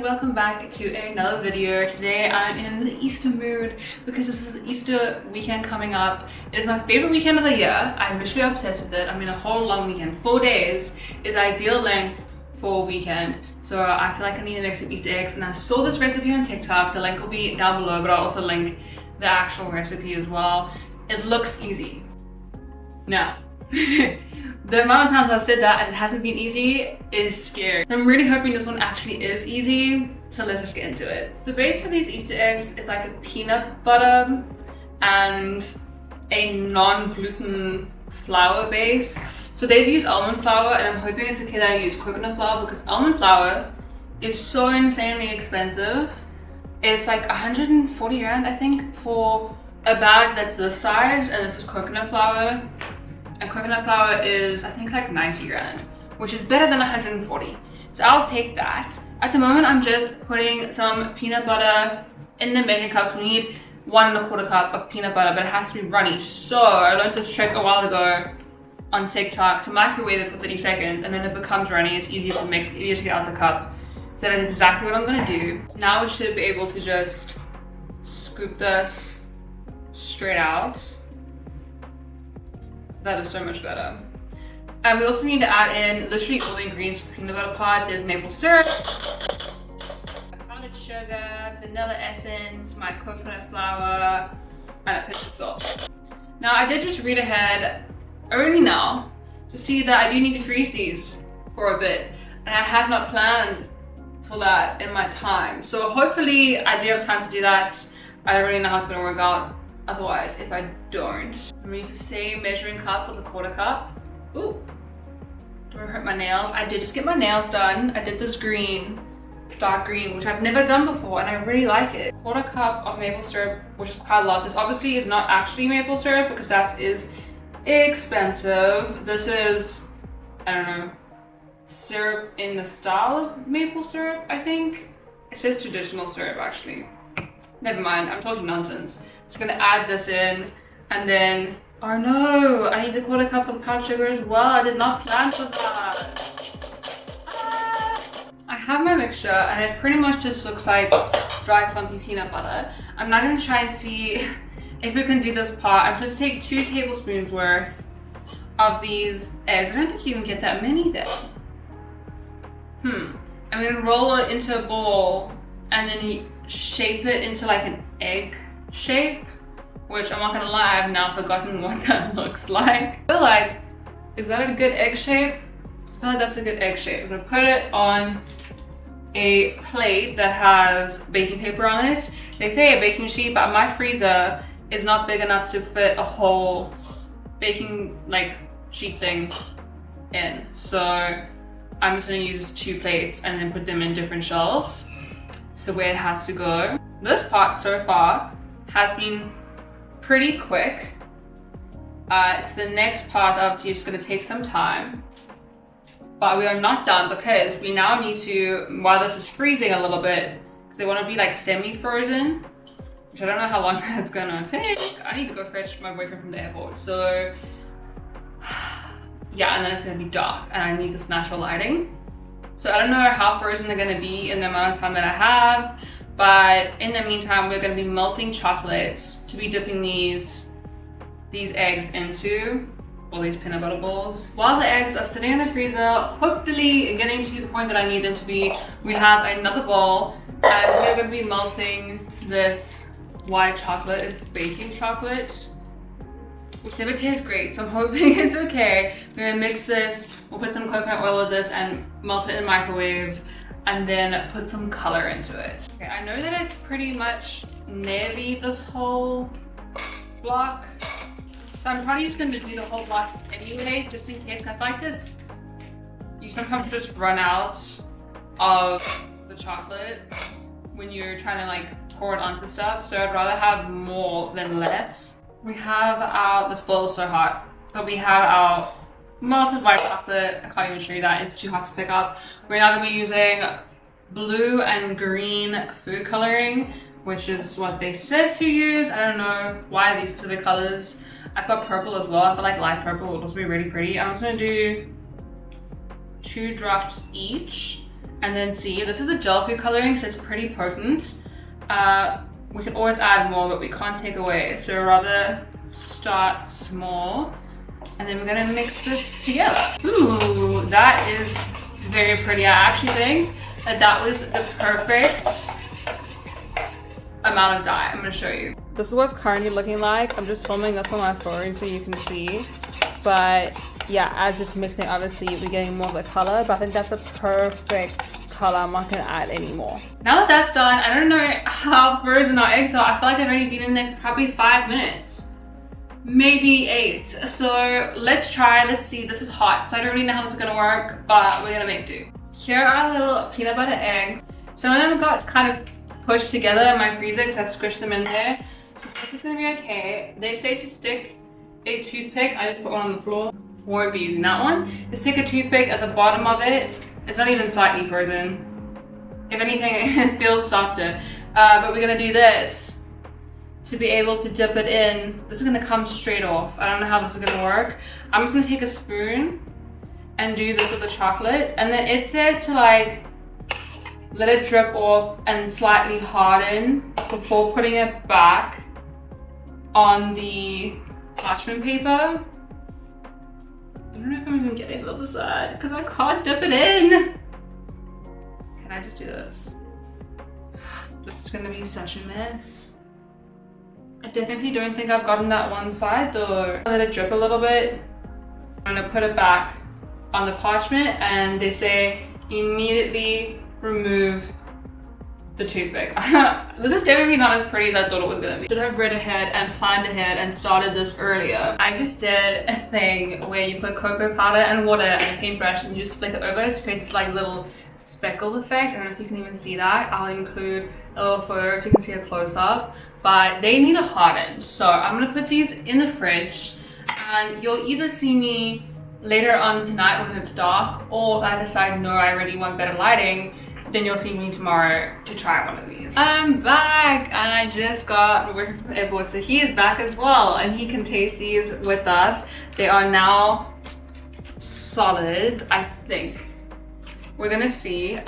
welcome back to another video. Today I'm in the Easter mood because this is Easter weekend coming up. It is my favorite weekend of the year. I'm literally obsessed with it. I mean, a whole long weekend. 4 days is ideal length for a weekend. So I feel like I need to make some Easter eggs, and I saw this recipe on TikTok. The link will be down below, but I'll also link the actual recipe as well. It looks easy. Now, the amount of times I've said that and it hasn't been easy is scary. I'm really hoping this one actually is easy, so let's just get into it. The base for these Easter eggs is like a peanut butter and a non-gluten flour base. So they've used almond flour, and I'm hoping it's okay that I use coconut flour because almond flour is so insanely expensive. It's like 140 rand, I think, for a bag that's this size, and this is coconut flour. And coconut flour is, I think, like 90 rand, which is better than 140. So I'll take that. At the moment, I'm just putting some peanut butter in the measuring cups. We need 1¼ cup of peanut butter, but it has to be runny. So I learned this trick a while ago on TikTok to microwave it for 30 seconds, and then it becomes runny. It's easier to mix, easier to get out the cup. So that is exactly what I'm gonna do. Now we should be able to just scoop this straight out. That is so much better. And we also need to add in literally all the ingredients for peanut butter pod. There's maple syrup, powdered sugar, vanilla essence, my coconut flour, and a pinch of salt. Now I did just read ahead only now to see that I do need to freeze these for a bit, and I have not planned for that in my time. So hopefully I do have time to do that. I don't really know how it's gonna work out otherwise if I don't. I'm gonna use the same measuring cup for the ¼ cup. Ooh, don't hurt my nails. I did just get my nails done. I did this green, dark green, which I've never done before, and I really like it. ¼ cup of maple syrup, which is quite a lot. This obviously is not actually maple syrup because that is expensive. This is, I don't know, syrup in the style of maple syrup, I think. It says traditional syrup actually. Never mind, I'm talking nonsense. So I'm gonna add this in, and then, oh no, I need the ¼ cup for the powdered sugar as well. I did not plan for that. I have my mixture, and it pretty much just looks like dry clumpy peanut butter. I'm not gonna try and see if we can do this part. I'm just gonna take 2 tablespoons worth of these eggs. I don't think you can get that many then. I'm gonna roll it into a ball and then shape it into like an egg shape, which I'm not gonna lie, I've now forgotten what that looks like. I feel like, is that a good egg shape? I feel like that's a good egg shape. I'm gonna put it on a plate that has baking paper on it. They say a baking sheet, but my freezer is not big enough to fit a whole baking like sheet thing in. So I'm just gonna use 2 plates and then put them in different shelves. It's the way it has to go. This part so far has been pretty quick. It's the next part, obviously it's gonna take some time. But we are not done because we now need to, while this is freezing a little bit, because they want to be like semi-frozen, which I don't know how long that's gonna take. I need to go fetch my boyfriend from the airport. So yeah, and then it's gonna be dark and I need this natural lighting. So I don't know how frozen they're gonna be in the amount of time that I have, but in the meantime, we're gonna be melting chocolates to be dipping these eggs into, all these peanut butter balls. While the eggs are sitting in the freezer, hopefully getting to the point that I need them to be, we have another bowl and we're gonna be melting this white chocolate. It's baking chocolate, which never tastes great, so I'm hoping it's okay. We're gonna mix this, we'll put some coconut oil with this and melt it in the microwave, and then put some color into it. Okay, I know that it's pretty much nearly this whole block, so I'm probably just gonna do the whole block anyway, just in case. 'Cause like this, you sometimes just run out of the chocolate when you're trying to like pour it onto stuff, so I'd rather have more than less. We have our, this bowl is so hot, but we have our melted white chocolate. I can't even show you that, it's too hot to pick up. We're now gonna be using blue and green food coloring, which is what they said to use. I don't know why these specific colors. I've got purple as well. I feel like light purple will also be really pretty. I'm just gonna do 2 drops each, And then see, this is the gel food coloring, so it's pretty potent. We can always add more, but we can't take away. So rather start small, and then we're gonna mix this together. Ooh, that is very pretty. I actually think that was the perfect amount of dye. I'm gonna show you. This is what's currently looking like. I'm just filming this on my phone so you can see. But yeah, as it's mixing, obviously we're getting more of the color, but I think that's a perfect color. I'm not gonna add any more. Now that that's done, I don't know how frozen our eggs are. I feel like they've already been in there for probably 5 minutes. Maybe 8. So let's try, let's see. This is hot, so I don't really know how this is gonna work, but we're gonna make do. Here are our little peanut butter eggs. Some of them got kind of pushed together in my freezer because I squished them in there. So I think it's gonna be okay. They say to stick a toothpick. I just put one on the floor. Won't be using that one. To stick a toothpick at the bottom of it. It's not even slightly frozen. If anything, it feels softer. But we're gonna do this to be able to dip it in. This is gonna come straight off. I don't know how this is gonna work. I'm just gonna take a spoon and do this with the chocolate. And then it says to like, let it drip off and slightly harden before putting it back on the parchment paper. I don't know if I'm even getting the other side because I can't dip it in. Can I just do this? This is gonna be such a mess. I definitely don't think I've gotten that one side though. Let it drip a little bit. I'm gonna put it back on the parchment, and they say immediately remove the toothpick. This is definitely not as pretty as I thought it was gonna be. Should have read ahead and planned ahead and started this earlier. I just did a thing where you put cocoa powder and water and a paintbrush and you just flick it over. It creates like little speckle effect. I don't know if you can even see that. I'll include a little photo so you can see a close up. But they need to harden. So I'm gonna put these in the fridge, and you'll either see me later on tonight when it's dark, or if I decide no, I really want better lighting, then you'll see me tomorrow to try one of these. I'm back, and I just got working from the airport, so he is back as well, and he can taste these with us. They are now solid, I think. We're gonna see.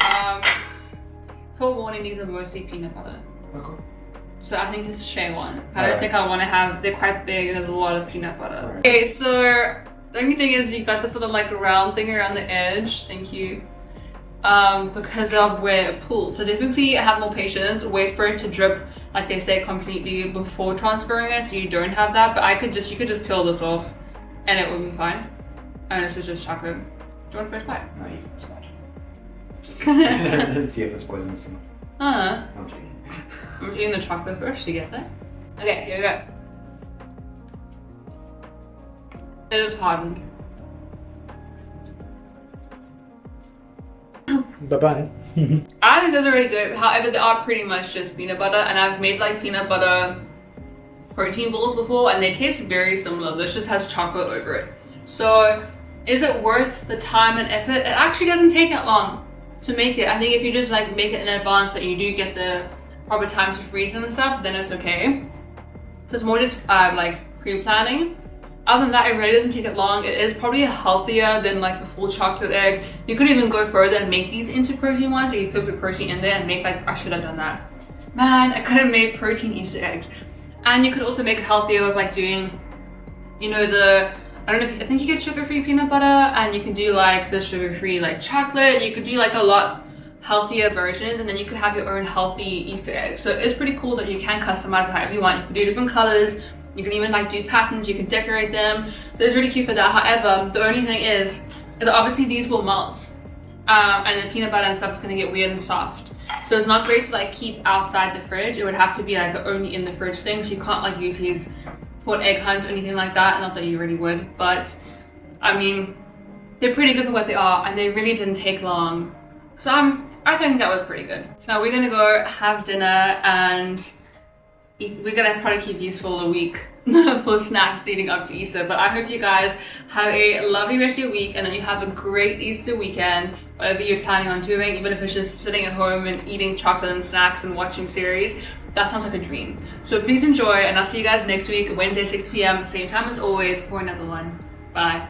For warning, these are mostly peanut butter. Okay. So I think it's Shea one. I don't think I want to have, they're quite big and there's a lot of peanut butter. Okay, so the only thing is you got this little like round thing around the edge. Thank you. Because of where it pulls. So definitely have more patience, wait for it to drip, like they say, completely before transferring it, so you don't have that. But you could just peel this off and it will be fine. And this is just chocolate. Do you want a first bite? No, you can smudge. Just see if it's poisonous enough. I'm joking. I'm eating the chocolate first, you get that? Okay, here we go. It is hardened. Bye-bye. I think those are really good. However, they are pretty much just peanut butter, and I've made like peanut butter protein balls before, and they taste very similar. This just has chocolate over it. So, is it worth the time and effort? It actually doesn't take that long to make it. I think if you just like make it in advance, that you do get the proper time to freeze and stuff, then it's okay. So it's more just like pre-planning. Other than that, it really doesn't take it long. It is probably healthier than like the full chocolate egg. You could even go further and make these into protein ones, or you could put protein in there and make like, I should have done that. Man, I could have made protein Easter eggs. And you could also make it healthier with like doing, you know, I think you get sugar-free peanut butter, and you can do like the sugar-free like chocolate. You could do like a lot healthier versions, and then you could have your own healthy Easter eggs. So it's pretty cool that you can customize it however you want. You can do different colors. You can even like do patterns, you can decorate them. So it's really cute for that. However, the only thing is obviously these will melt. And the peanut butter and stuff is gonna get weird and soft. So it's not great to like keep outside the fridge. It would have to be like only in the fridge thing. So you can't like use these for an egg hunt or anything like that. Not that you really would, but I mean, they're pretty good for what they are, and they really didn't take long. So I think that was pretty good. So now we're gonna go have dinner, and we're gonna probably keep these for a week for snacks leading up to Easter. But I hope you guys have a lovely rest of your week, and then you have a great Easter weekend, whatever you're planning on doing, even if it's just sitting at home and eating chocolate and snacks and watching series. That sounds like a dream. So please enjoy, and I'll see you guys next week, Wednesday, 6 p.m, same time as always, for another one. Bye.